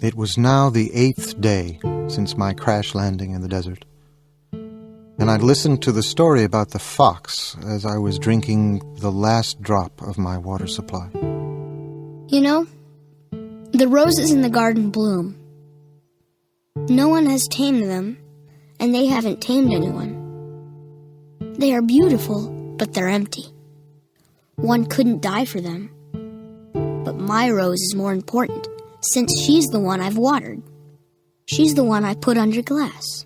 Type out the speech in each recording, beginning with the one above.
It was now the 8th day since my crash landing in the desert, and I'd listened to the story about the fox as I was drinking the last drop of my water supply. You know, the roses in the garden bloom. No one has tamed them, and they haven't tamed anyone. They are beautiful, but they're empty. One couldn't die for them. But my rose is more important, since she's the one I've watered. She's the one I put under glass.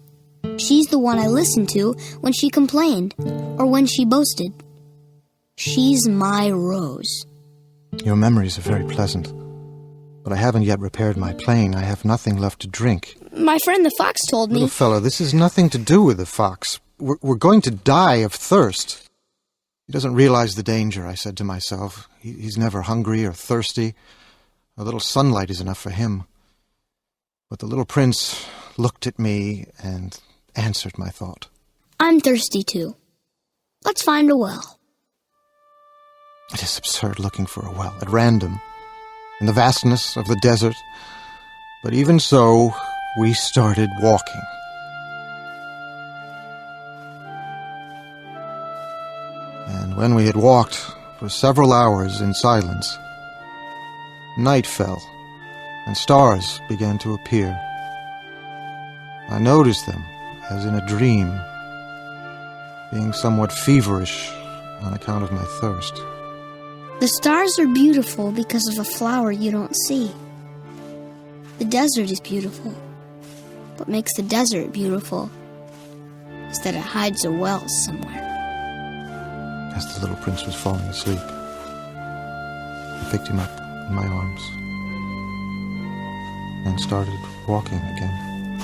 She's the one I listened to when she complained, or when she boasted. She's my rose. Your memories are very pleasant, but I haven't yet repaired my plane. I have nothing left to drink. My friend the fox told me... Little fellow, this has nothing to do with the fox. We're going to die of thirst. He doesn't realize the danger, I said to myself. He's never hungry or thirsty. A little sunlight is enough for him. But the little prince looked at me and answered my thought. I'm thirsty too. Let's find a well. It is absurd looking for a well at random in the vastness of the desert. But even so, we started walking. And when we had walked for several hours in silence, night fell, and stars began to appear. I noticed them, as in a dream, being somewhat feverish on account of my thirst. The stars are beautiful because of a flower you don't see. The desert is beautiful. What makes the desert beautiful is that it hides a well somewhere. As the little prince was falling asleep, I picked him up in my arms and started walking again.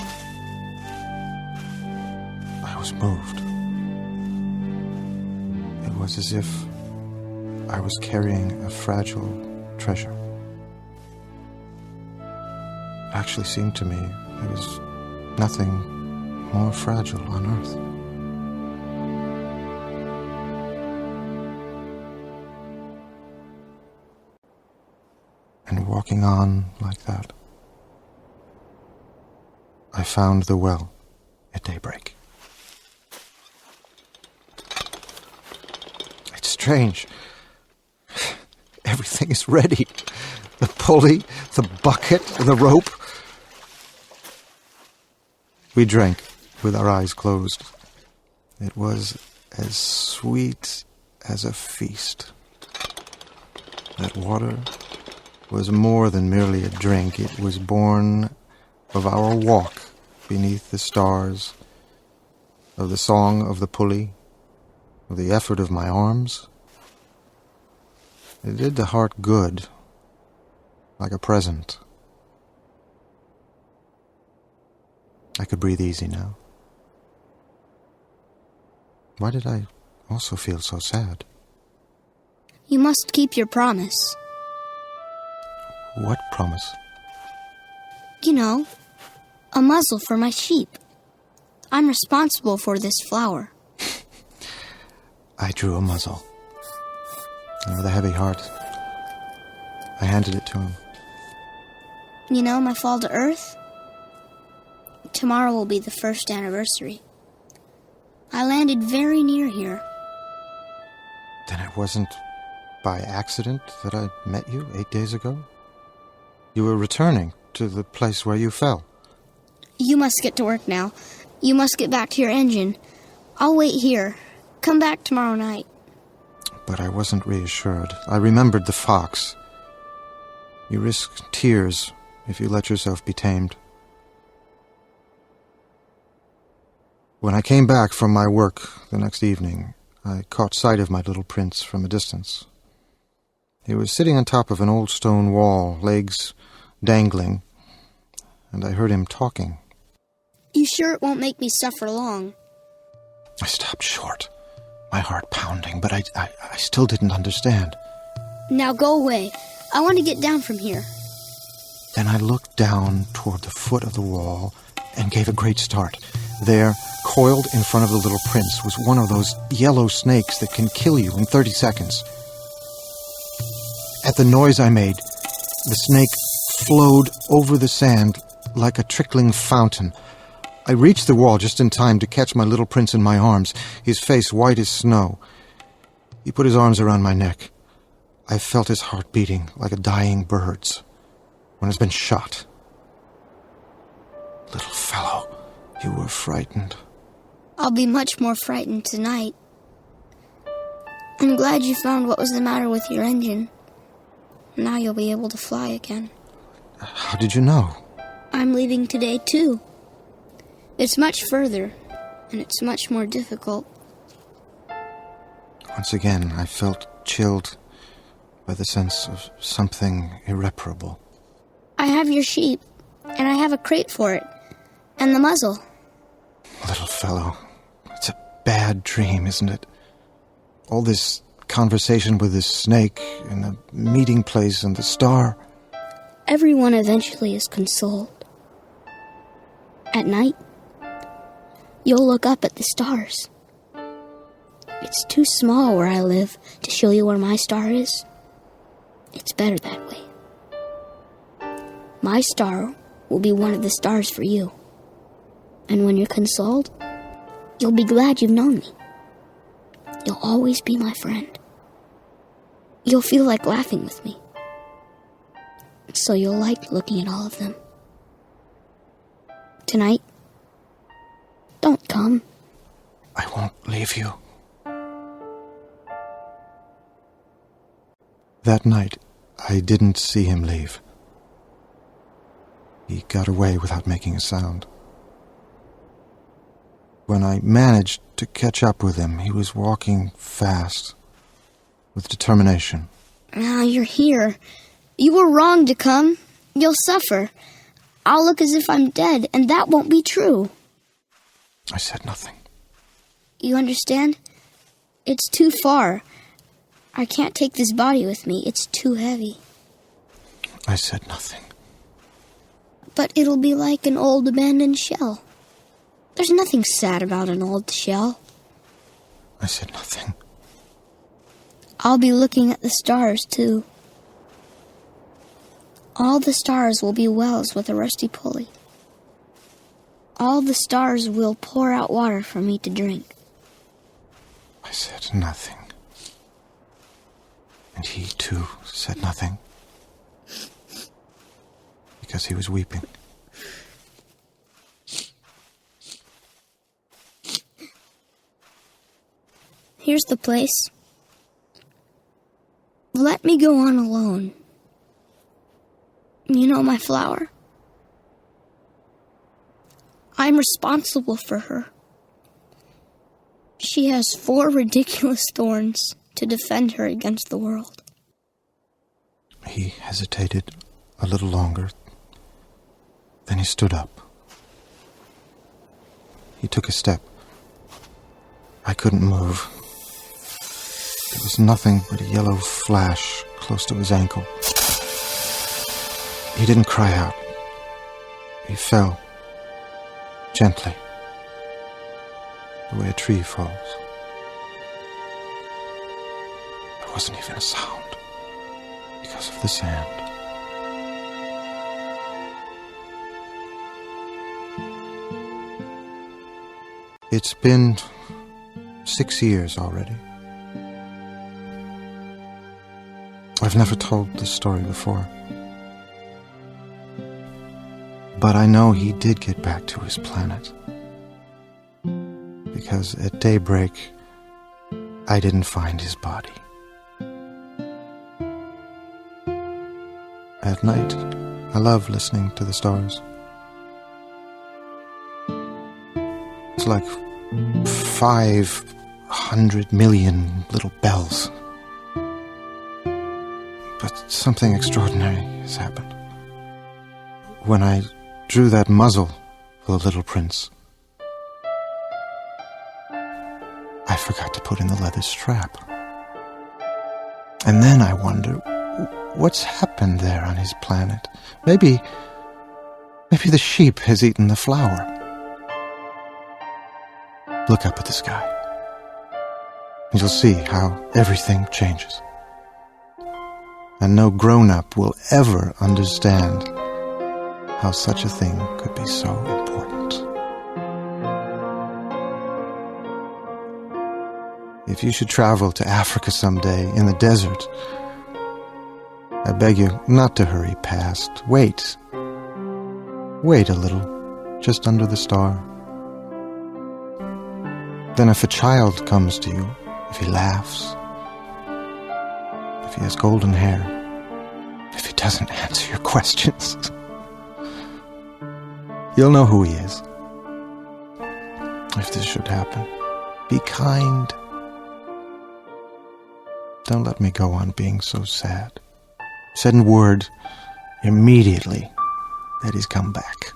I was moved. It was as if I was carrying a fragile treasure. It actually seemed to me there was nothing more fragile on earth. And walking on like that, I found the well at daybreak. It's strange. Everything is ready. The pulley, the bucket, the rope. We drank with our eyes closed. It was as sweet as a feast. That water was more than merely a drink. It was born of our walk beneath the stars, of the song of the pulley, of the effort of my arms. It did the heart good, like a present. I could breathe easy now. Why did I also feel so sad? You must keep your promise. What promise? You know, a muzzle for my sheep. I'm responsible for this flower. I drew a muzzle. And with a heavy heart, I handed it to him. You know, my fall to earth? Tomorrow will be the first anniversary. I landed very near here. Then it wasn't by accident that I met you 8 days ago? You were returning to the place where you fell. You must get to work now. You must get back to your engine. I'll wait here. Come back tomorrow night. But I wasn't reassured. I remembered the fox. You risk tears if you let yourself be tamed. When I came back from my work the next evening, I caught sight of my little prince from a distance. He was sitting on top of an old stone wall, legs dangling, and I heard him talking. You sure it won't make me suffer long? I stopped short, my heart pounding, but I still didn't understand. Now go away. I want to get down from here. Then I looked down toward the foot of the wall and gave a great start. There, coiled in front of the little prince, was one of those yellow snakes that can kill you in 30 seconds. At the noise I made, the snake flowed over the sand like a trickling fountain. I reached the wall just in time to catch my little prince in my arms, his face white as snow. He put his arms around my neck. I felt his heart beating like a dying bird's when it's been shot. Little fellow, you were frightened. I'll be much more frightened tonight. I'm glad you found what was the matter with your engine. Now you'll be able to fly again. How did you know? I'm leaving today, too. It's much further, and it's much more difficult. Once again, I felt chilled by the sense of something irreparable. I have your sheep, and I have a crate for it, and the muzzle. Little fellow, it's a bad dream, isn't it? All this conversation with this snake, and the meeting place, and the star. Everyone eventually is consoled. At night, you'll look up at the stars. It's too small where I live to show you where my star is. It's better that way. My star will be one of the stars for you. And when you're consoled, you'll be glad you've known me. You'll always be my friend. You'll feel like laughing with me. So you'll like looking at all of them. Tonight, don't come. I won't leave you. That night, I didn't see him leave. He got away without making a sound. When I managed to catch up with him, he was walking fast, with determination. Now you're here. You were wrong to come. You'll suffer. I'll look as if I'm dead, and that won't be true. I said nothing. You understand? It's too far. I can't take this body with me. It's too heavy. I said nothing. But it'll be like an old abandoned shell. There's nothing sad about an old shell. I said nothing. I'll be looking at the stars, too. All the stars will be wells with a rusty pulley. All the stars will pour out water for me to drink. I said nothing. And he, too, said nothing. Because he was weeping. Here's the place. Let me go on alone. You know my flower? I'm responsible for her. She has 4 ridiculous thorns to defend her against the world. He hesitated a little longer. Then he stood up. He took a step. I couldn't move. There was nothing but a yellow flash close to his ankle. He didn't cry out. He fell, gently, the way a tree falls. There wasn't even a sound because of the sand. It's been 6 years already. I've never told this story before. But I know he did get back to his planet. Because at daybreak, I didn't find his body. At night, I love listening to the stars. It's like 500 million little bells. But something extraordinary has happened. When I drew that muzzle for the little prince, I forgot to put in the leather strap. And then I wonder, what's happened there on his planet? Maybe the sheep has eaten the flower. Look up at the sky, and you'll see how everything changes. And no grown-up will ever understand how such a thing could be so important. If you should travel to Africa someday in the desert, I beg you not to hurry past. Wait. Wait a little, just under the star. Then if a child comes to you, if he laughs, if he has golden hair, if he doesn't answer your questions, you'll know who he is. If this should happen, be kind. Don't let me go on being so sad. Send word immediately that he's come back.